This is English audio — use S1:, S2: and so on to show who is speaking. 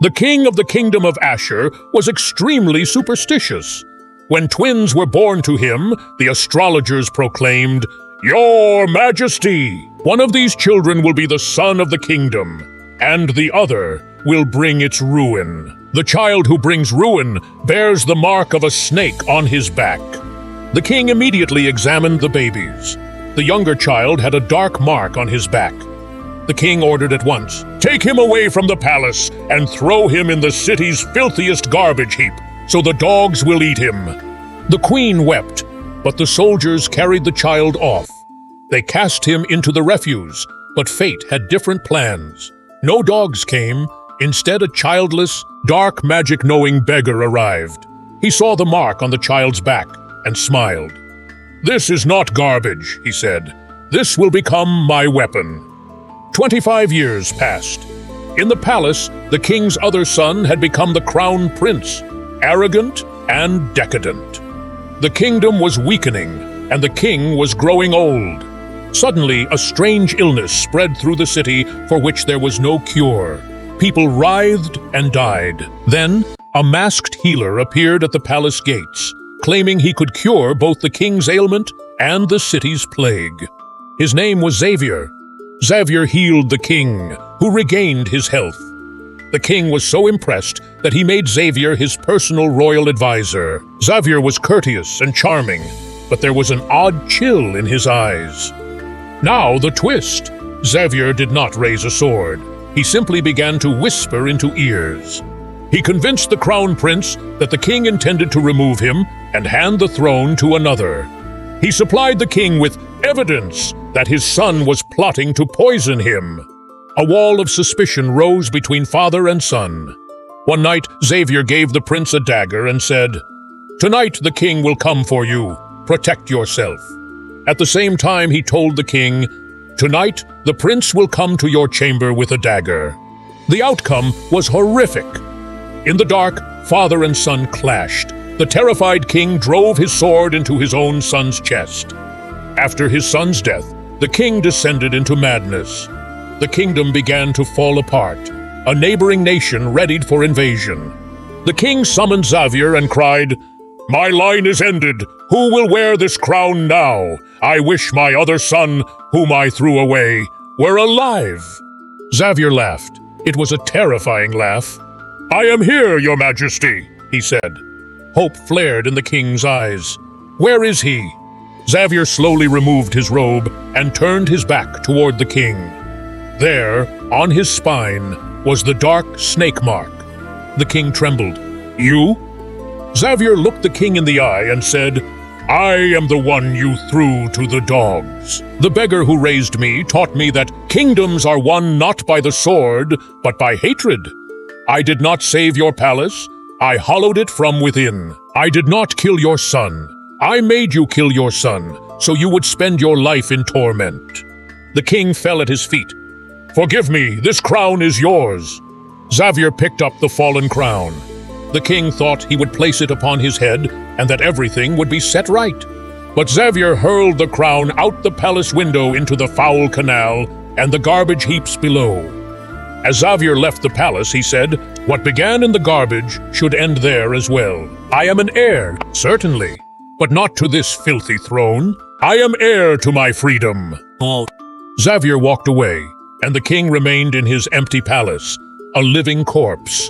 S1: The king of the kingdom of Asher was extremely superstitious. When twins were born to him, the astrologers proclaimed, "Your Majesty, one of these children will be the son of the kingdom, and the other will bring its ruin. The child who brings ruin bears the mark of a snake on his back." The king immediately examined the babies. The younger child had a dark mark on his back. The king ordered at once, "Take him away from the palace and throw him in the city's filthiest garbage heap, so the dogs will eat him." The queen wept, but the soldiers carried the child off. They cast him into the refuse, but fate had different plans. No dogs came. Instead, a childless, dark magic-knowing beggar arrived. He saw the mark on the child's back and smiled. "This is not garbage," he said. "This will become my weapon." 25 years passed. In the palace, the king's other son had become the crown prince, arrogant and decadent. The kingdom was weakening, and the king was growing old. Suddenly, a strange illness spread through the city for which there was no cure. People writhed and died. Then, a masked healer appeared at the palace gates, claiming he could cure both the king's ailment and the city's plague. His name was Zavier. Zavier healed the king, who regained his health. The king was so impressed that he made Zavier his personal royal advisor. Zavier was courteous and charming, but there was an odd chill in his eyes. Now the twist. Zavier did not raise a sword. He simply began to whisper into ears. He convinced the crown prince that the king intended to remove him and hand the throne to another. He supplied the king with evidence that his son was plotting to poison him. A wall of suspicion rose between father and son. One night, Zavier gave the prince a dagger and said, "Tonight the king will come for you. Protect yourself." At the same time, he told the king, "Tonight the prince will come to your chamber with a dagger." The outcome was horrific. In the dark, father and son clashed. The terrified king drove his sword into his own son's chest. After his son's death, the king descended into madness. The kingdom began to fall apart. A neighboring nation readied for invasion. The king summoned Zavier and cried, "My line is ended. Who will wear this crown now? I wish my other son, whom I threw away, were alive." Zavier laughed. It was a terrifying laugh. "I am here, Your Majesty," he said. Hope flared in the king's eyes. "Where is he?" Zavier slowly removed his robe and turned his back toward the king. There, on his spine, was the dark snake mark. The king trembled. "You?" Zavier looked the king in the eye and said, "I am the one you threw to the dogs. The beggar who raised me taught me that kingdoms are won not by the sword, but by hatred. I did not save your palace. I hollowed it from within. I did not kill your son. I made you kill your son, so you would spend your life in torment." The king fell at his feet. "Forgive me, this crown is yours." Zavier picked up the fallen crown. The king thought he would place it upon his head and that everything would be set right. But Zavier hurled the crown out the palace window into the foul canal and the garbage heaps below. As Zavier left the palace, he said, "What began in the garbage should end there as well. I am an heir, certainly, but not to this filthy throne. I am heir to my freedom." Zavier walked away, and the king remained in his empty palace, a living corpse.